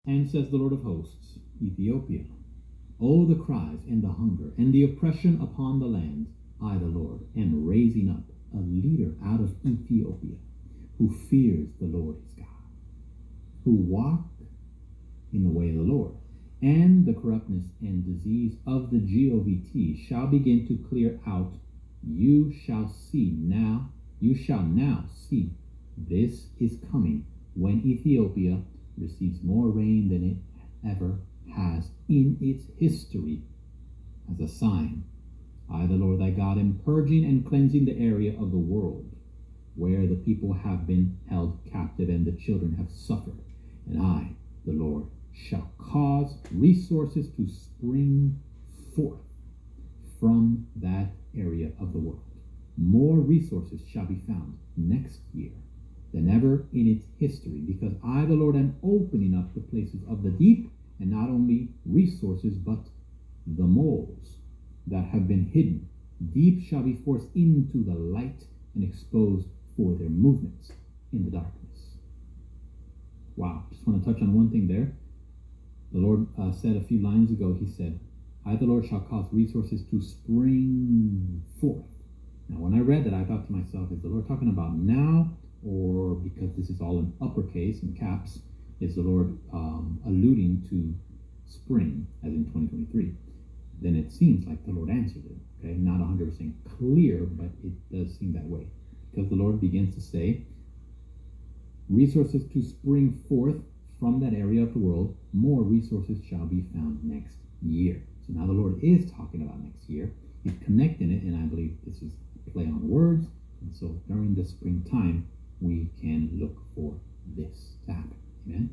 And says the Lord of hosts, Ethiopia, oh, the cries and the hunger and the oppression upon the land, I, the Lord, am raising up a leader out of Ethiopia who fears the Lord his God, who walk in the way of the Lord, and the corruptness and disease of the govt shall begin to clear out. You shall now see this is coming when Ethiopia receives more rain than it ever has in its history, as a sign. I, the Lord thy God, am purging and cleansing the area of the world where the people have been held captive and the children have suffered. And I, the Lord, shall cause resources to spring forth from that area of the world. More resources shall be found next year than ever in its history, because I, the Lord, am opening up the places of the deep, and not only resources, but the moles that have been hidden. Deep shall be forced into the light and exposed for their movements in the darkness. Wow, just want to touch on one thing there. The Lord said a few lines ago, he said, I, the Lord, shall cause resources to spring forth. Now, when I read that, I thought to myself, is the Lord talking about now, or because this is all in uppercase, in caps, is the Lord alluding to spring, as in 2023? Then it seems like the Lord answered it. Okay, not 100% clear, but it does seem that way. Because the Lord begins to say, resources to spring forth from that area of the world, more resources shall be found next year. So now the Lord is talking about next year. He's connecting it, and I believe this is a play on words. And so during the springtime, we can look for this to happen. Amen.